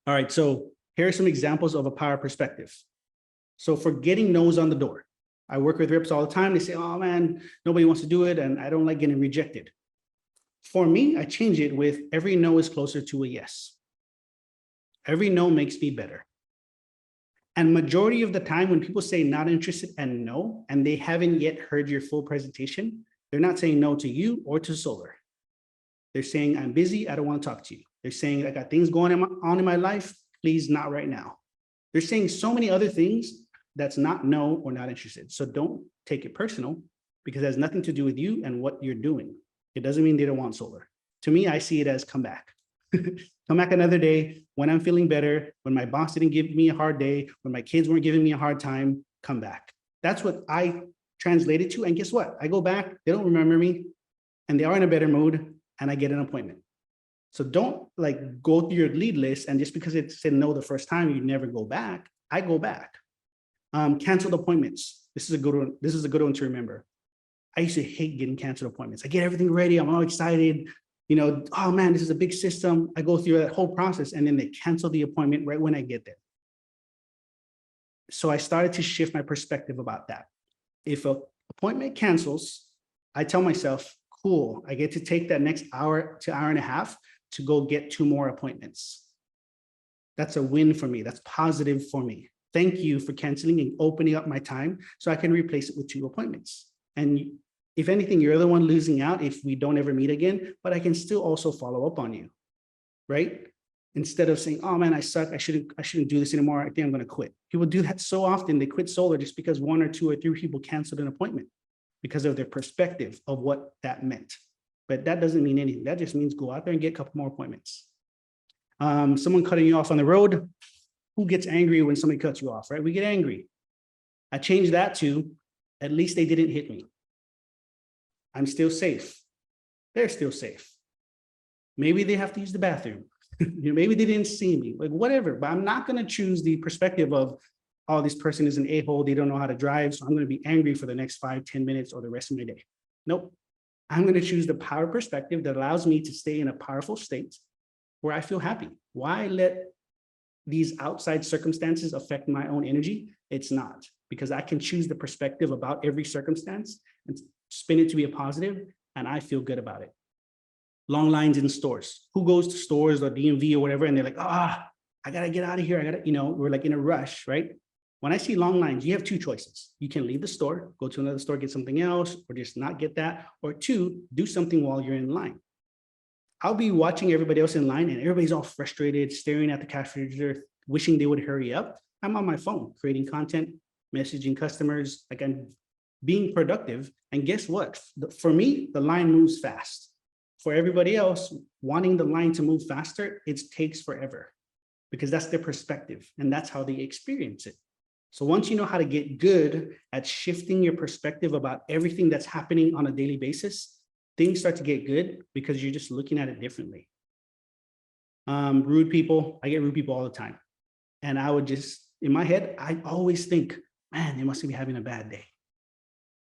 right, so here are some examples of a power perspective. So for getting no's on the door, I work with reps all the time. They say, oh man, nobody wants to do it. And I don't like getting rejected. For me, I change it with every no is closer to a yes. Every no makes me better. And majority of the time when people say not interested and no, and they haven't yet heard your full presentation, they're not saying no to you or to solar. They're saying, I'm busy, I don't want to talk to you. They're saying, I got things going on in my life, please not right now. They're saying so many other things that's not no or not interested. So don't take it personal because it has nothing to do with you and what you're doing. It doesn't mean they don't want solar. To me, I see it as come back. Come back another day when I'm feeling better, when my boss didn't give me a hard day, when my kids weren't giving me a hard time, come back. That's what I translated to. And guess what? I go back, they don't remember me, and they are in a better mood, and I get an appointment. So don't like go through your lead list, and just because it said no the first time, you never go back. I go back. Canceled appointments. This is a good one. This is a good one to remember. I used to hate getting canceled appointments. I get everything ready. I'm all excited. You know, oh man, this is a big system. I go through that whole process, and then they cancel the appointment right when I get there. So I started to shift my perspective about that. If an appointment cancels, I tell myself, cool, I get to take that next hour to hour and a half to go get 2 more appointments. That's a win for me. That's positive for me. Thank you for canceling and opening up my time so I can replace it with 2 appointments. And if anything, you're the one losing out if we don't ever meet again, but I can still also follow up on you, right? Instead of saying, oh man, I suck, I shouldn't do this anymore, I think I'm gonna quit. People do that so often. They quit solar just because 1 or 2 or 3 people canceled an appointment because of their perspective of what that meant. But that doesn't mean anything. That just means go out there and get a couple more appointments. Someone cutting you off on the road, who gets angry when somebody cuts you off, right? We get angry. I changed that to, at least they didn't hit me. I'm still safe. They're still safe. Maybe they have to use the bathroom. You know, maybe they didn't see me, like whatever, but I'm not going to choose the perspective of, oh, this person is an a-hole, they don't know how to drive, so I'm going to be angry for the next 5-10 minutes or the rest of my day. Nope. I'm going to choose the power perspective that allows me to stay in a powerful state where I feel happy. Why let these outside circumstances affect my own energy? It's not, because I can choose the perspective about every circumstance and spin it to be a positive, and I feel good about it. Long lines in stores. Who goes to stores or DMV or whatever, and they're like, I gotta get out of here. I gotta, you know, we're like in a rush, right? When I see long lines, you have 2 choices. You can leave the store, go to another store, get something else, or just not get that, or 2, do something while you're in line. I'll be watching everybody else in line and everybody's all frustrated, staring at the cash register, wishing they would hurry up. I'm on my phone, creating content, messaging customers, like I'm being productive. And guess what? For me, the line moves fast. For everybody else, wanting the line to move faster, it takes forever because that's their perspective and that's how they experience it. So once you know how to get good at shifting your perspective about everything that's happening on a daily basis, things start to get good because you're just looking at it differently. Rude people, I get rude people all the time. And I would just, in my head, I always think, man, they must be having a bad day.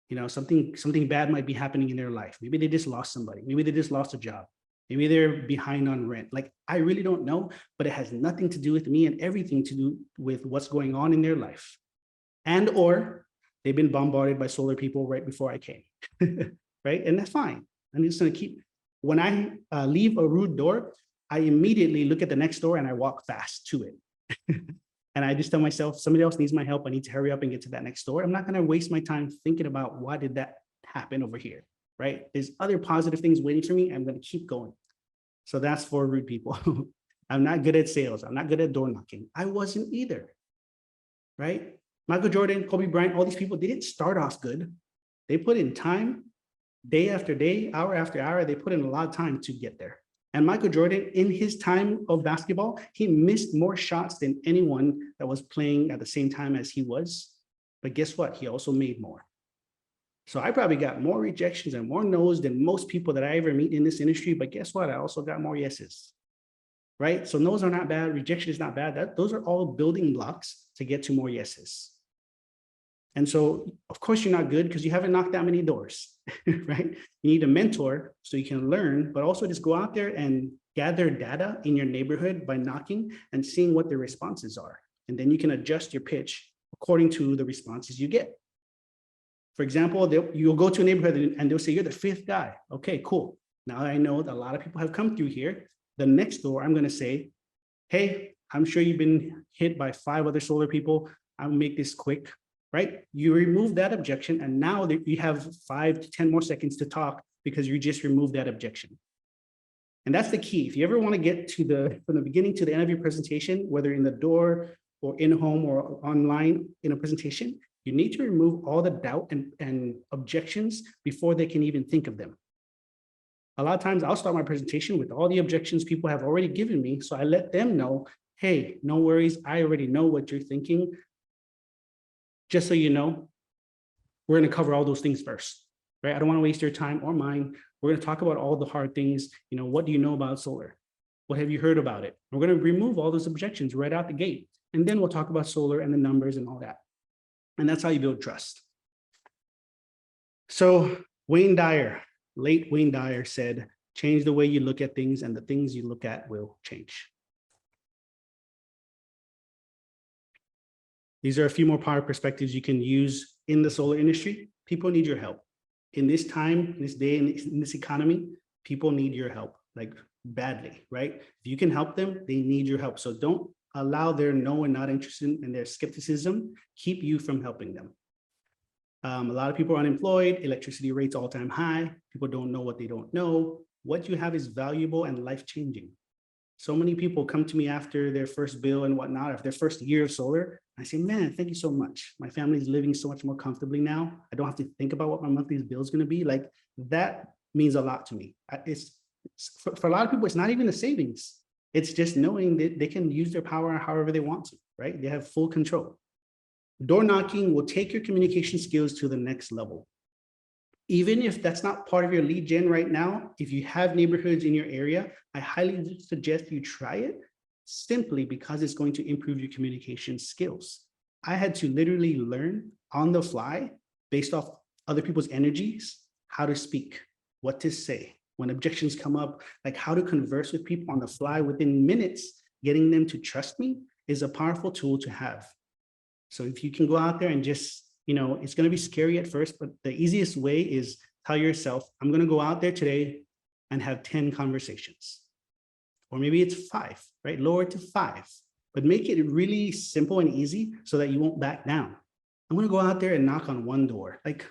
You know, something bad might be happening in their life. Maybe they just lost somebody. Maybe they just lost a job. Maybe they're behind on rent. Like, I really don't know, but it has nothing to do with me and everything to do with what's going on in their life. And, or they've been bombarded by solar people right before I came, right? And that's fine. I'm just gonna keep, when I leave a rude door, I immediately look at the next door and I walk fast to it. And I just tell myself, somebody else needs my help. I need to hurry up and get to that next door. I'm not gonna waste my time thinking about why did that happen over here, right? There's other positive things waiting for me. I'm gonna keep going. So that's for rude people. I'm not good at sales. I'm not good at door knocking. I wasn't either, right? Michael Jordan, Kobe Bryant, all these people, they didn't start off good. They put in time, day after day, hour after hour, they put in a lot of time to get there. And Michael Jordan, in his time of basketball, he missed more shots than anyone that was playing at the same time as he was. But guess what? He also made more. So I probably got more rejections and more no's than most people that I ever meet in this industry. But guess what? I also got more yeses, right? So no's are not bad. Rejection is not bad. Those are all building blocks to get to more yeses. And so, of course, you're not good because you haven't knocked that many doors, right? You need a mentor so you can learn, but also just go out there and gather data in your neighborhood by knocking and seeing what the responses are. And then you can adjust your pitch according to the responses you get. For example, you'll go to a neighborhood and they'll say, you're the 5th guy. Okay, cool. Now I know that a lot of people have come through here. The next door, I'm going to say, hey, I'm sure you've been hit by 5 other solar people. I'll make this quick. Right? You remove that objection, and now you have 5 to 10 more seconds to talk because you just removed that objection. And that's the key. If you ever want to get to from the beginning to the end of your presentation, whether in the door or in home or online in a presentation, you need to remove all the doubt and objections before they can even think of them. A lot of times I'll start my presentation with all the objections people have already given me. So I let them know, hey, no worries. I already know what you're thinking. Just so you know, we're going to cover all those things first, right? I don't want to waste your time or mine. We're going to talk about all the hard things. You know, what do you know about solar? What have you heard about it? We're going to remove all those objections right out the gate. And then we'll talk about solar and the numbers and all that. And that's how you build trust. So Wayne Dyer, late Wayne Dyer said, change the way you look at things and the things you look at will change. These are a few more power perspectives you can use in the solar industry. People need your help. In this time, in this day, in this economy, people need your help, like badly, right? If you can help them, they need your help. So don't allow their no and not interested and their skepticism keep you from helping them. A lot of people are unemployed, electricity rates all-time high. People don't know what they don't know. What you have is valuable and life-changing. So many people come to me after their first bill and whatnot, after their first year of solar. I say, man, thank you so much. My family is living so much more comfortably now. I don't have to think about what my monthly bill is going to be. Like, that means a lot to me. It's for a lot of people, it's not even the savings. It's just knowing that they can use their power however they want to, right? They have full control. Door knocking will take your communication skills to the next level. Even if that's not part of your lead gen right now, if you have neighborhoods in your area, I highly suggest you try it, simply because it's going to improve your communication skills. I had to literally learn on the fly, based off other people's energies, how to speak, what to say. When objections come up, like how to converse with people on the fly within minutes, getting them to trust me is a powerful tool to have. So if you can go out there and just, you know, it's going to be scary at first, but the easiest way is tell yourself, I'm going to go out there today and have 10 conversations. Or maybe it's 5, right? Lower it to 5, but make it really simple and easy so that you won't back down. I'm going to go out there and knock on one door, like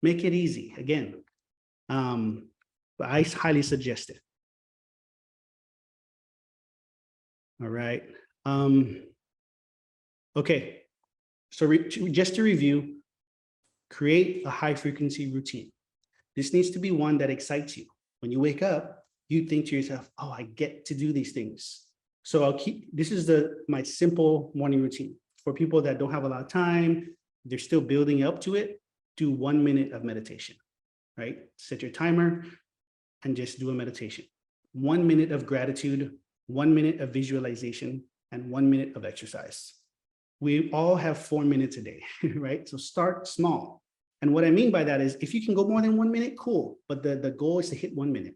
make it easy again. But I highly suggest it. All right. Okay. So just to review, create a high frequency routine. This needs to be one that excites you. When you wake up, you think to yourself, oh, I get to do these things. So this is my simple morning routine. For people that don't have a lot of time, they're still building up to it, do 1 minute of meditation, right? Set your timer and just do a meditation. 1 minute of gratitude, 1 minute of visualization, and 1 minute of exercise. We all have 4 minutes a day, right? So start small. And what I mean by that is if you can go more than 1 minute, cool. But the goal is to hit 1 minute.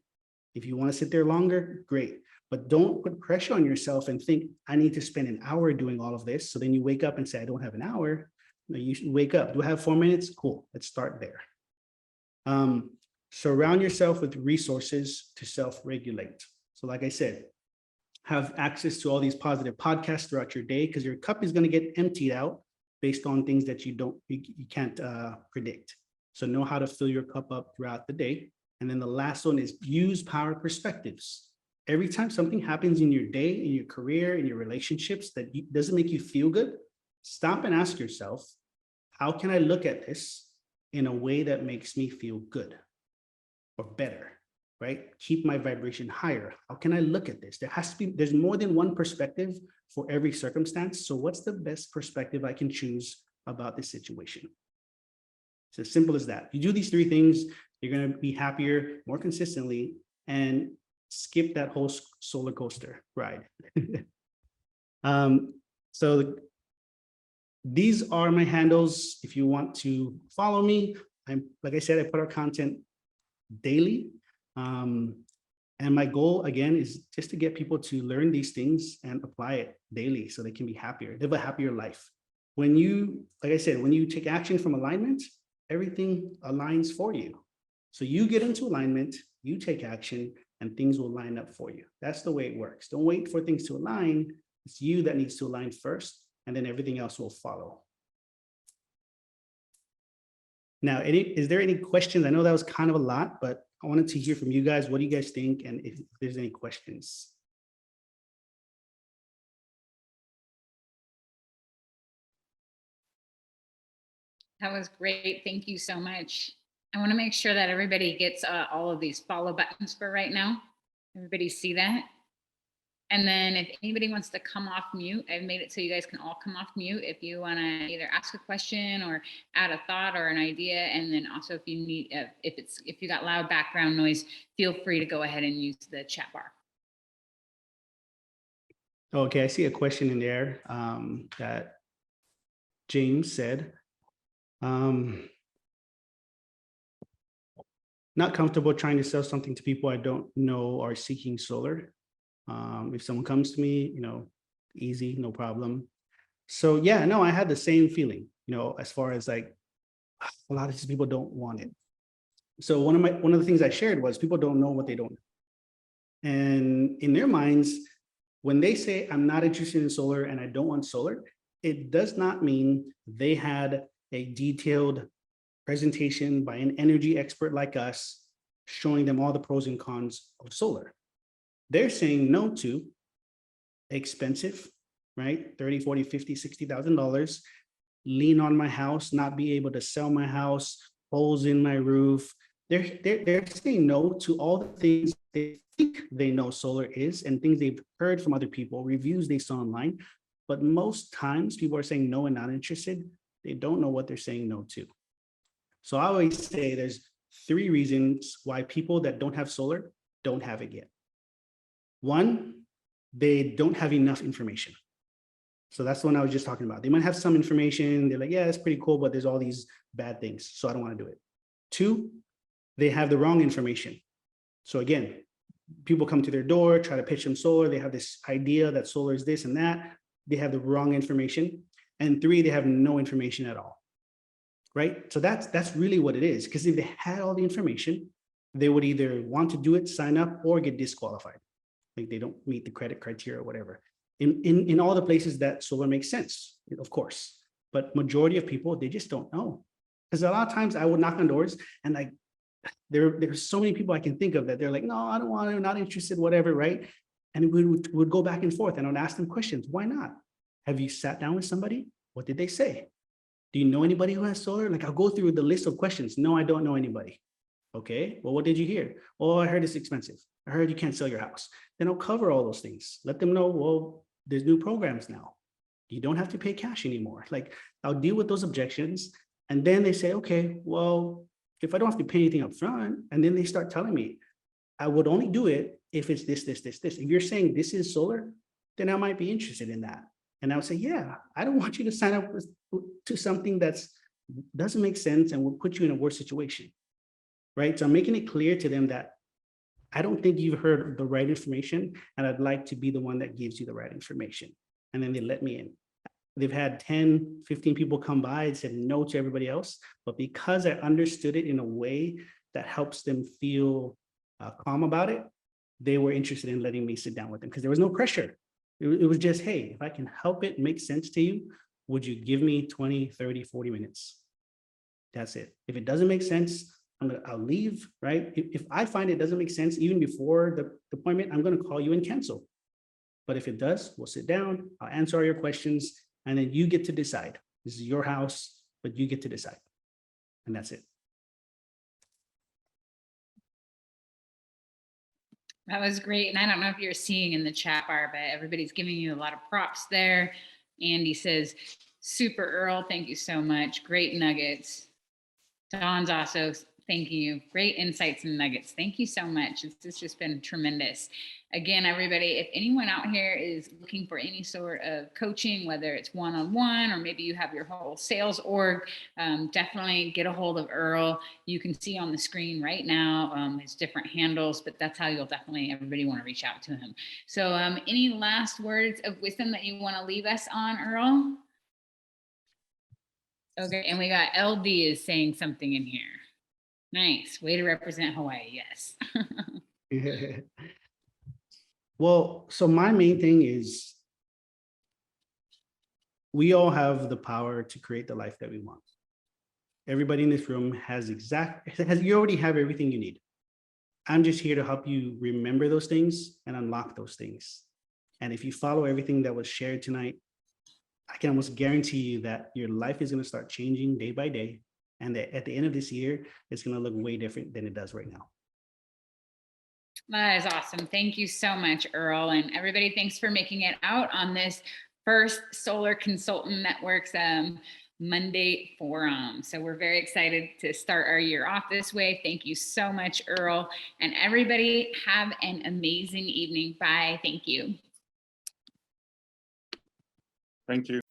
If you want to sit there longer, great. But don't put pressure on yourself and think, I need to spend an hour doing all of this. So then you wake up and say, I don't have an hour. No, you should wake up. Do I have 4 minutes? Cool. Let's start there. Surround yourself with resources to self-regulate. So like I said, have access to all these positive podcasts throughout your day, because your cup is going to get emptied out based on things that you can't predict. So know how to fill your cup up throughout the day. And then the last one is use power perspectives. Every time something happens in your day, in your career, in your relationships that doesn't make you feel good, stop and ask yourself, how can I look at this in a way that makes me feel good or better, right? Keep my vibration higher. How can I look at this? There's more than one perspective for every circumstance. So what's the best perspective I can choose about this situation? It's as simple as that. You do these 3 things, you're going to be happier more consistently and skip that whole solar coaster ride. So these are my handles. If you want to follow me, like I said, I put out content daily. And my goal again is just to get people to learn these things and apply it daily so they can be happier, live a happier life. When you, like I said, when you take action from alignment, everything aligns for you. So you get into alignment, you take action, and things will line up for you. That's the way it works. Don't wait for things to align. It's you that needs to align first, and then everything else will follow. Now, is there any questions? I know that was kind of a lot, but I wanted to hear from you guys. What do you guys think? And if there's any questions. That was great. Thank you so much. I want to make sure that everybody gets all of these follow buttons for right now. Everybody see that? And then if anybody wants to come off mute, I've made it so you guys can all come off mute if you want to either ask a question or add a thought or an idea. And then also if you need, if you got loud background noise, feel free to go ahead and use the chat bar. Okay, I see a question in there that James said. Not comfortable trying to sell something to people I don't know are seeking solar. If someone comes to me, easy, no problem. So yeah, no, I had the same feeling, as far as like a lot of these people don't want it. So one of the things I shared was people don't know what they don't know. And in their minds, when they say I'm not interested in solar and I don't want solar, it does not mean they had a detailed presentation by an energy expert like us showing them all the pros and cons of solar. They're saying no to expensive, right? 30, 40, 50, $60,000, lean on my house, not be able to sell my house, holes in my roof. They're saying no to all the things they think they know solar is and things they've heard from other people, reviews they saw online. But most times people are saying no and not interested. They don't know what they're saying no to. So I always say there's 3 reasons why people that don't have solar don't have it yet. 1, they don't have enough information. So that's the one I was just talking about. They might have some information. They're like, yeah, that's pretty cool, but there's all these bad things, so I don't want to do it. 2, they have the wrong information. So again, people come to their door, try to pitch them solar. They have this idea that solar is this and that. They have the wrong information. And 3, they have no information at all. Right? So that's really what it is. Because if they had all the information, they would either want to do it, sign up, or get disqualified. Like they don't meet the credit criteria or whatever. In all the places that solar makes sense, of course. But majority of people, they just don't know. Because a lot of times I would knock on doors and like there's so many people I can think of that they're like, no, I don't want to, not interested, whatever, right? And we would go back and forth and I would ask them questions. Why not? Have you sat down with somebody? What did they say? Do you know anybody who has solar? Like I'll go through the list of questions. No, I don't know anybody. Okay, well, what did you hear? Oh, I heard it's expensive. I heard you can't sell your house. Then I'll cover all those things. Let them know, well, there's new programs now. You don't have to pay cash anymore. Like I'll deal with those objections. And then they say, okay, well, if I don't have to pay anything up front, and then they start telling me, I would only do it if it's this. If you're saying this is solar, then I might be interested in that. And I would say, yeah, I don't want you to sign up to something that doesn't make sense and will put you in a worse situation, right? So I'm making it clear to them that I don't think you've heard the right information, and I'd like to be the one that gives you the right information. And then they let me in. They've had 10, 15 people come by and said no to everybody else, but because I understood it in a way that helps them feel calm about it, they were interested in letting me sit down with them because there was no pressure. It was just, hey, if I can help it make sense to you, would you give me 20, 30, 40 minutes? That's it. If it doesn't make sense, I'll leave, right? If I find it doesn't make sense, even before the appointment, I'm going to call you and cancel. But if it does, we'll sit down, I'll answer all your questions, and then you get to decide. This is your house, but you get to decide. And that's it. That was great. And I don't know if you're seeing in the chat bar, but everybody's giving you a lot of props there. Andy says, super Earl, thank you so much. Great nuggets. Don's also thanking you. Great insights and nuggets. Thank you so much. It's just been tremendous. Again, everybody, if anyone out here is looking for any sort of coaching, whether it's one-on-one or maybe you have your whole sales org, definitely get a hold of Earl. You can see on the screen right now his different handles, but that's how you'll definitely, everybody want to reach out to him. So any last words of wisdom that you want to leave us on, Earl? Okay, and we got LD is saying something in here. Nice, way to represent Hawaii, yes. Well, so my main thing is we all have the power to create the life that we want. Everybody in this room you already have everything you need. I'm just here to help you remember those things and unlock those things. And if you follow everything that was shared tonight, I can almost guarantee you that your life is going to start changing day by day. And that at the end of this year, it's going to look way different than it does right now. That is awesome. Thank you so much, Earl. And everybody, thanks for making it out on this first Solar Consultant Networks Monday Forum. So we're very excited to start our year off this way. Thank you so much, Earl. And everybody, have an amazing evening. Bye. Thank you. Thank you.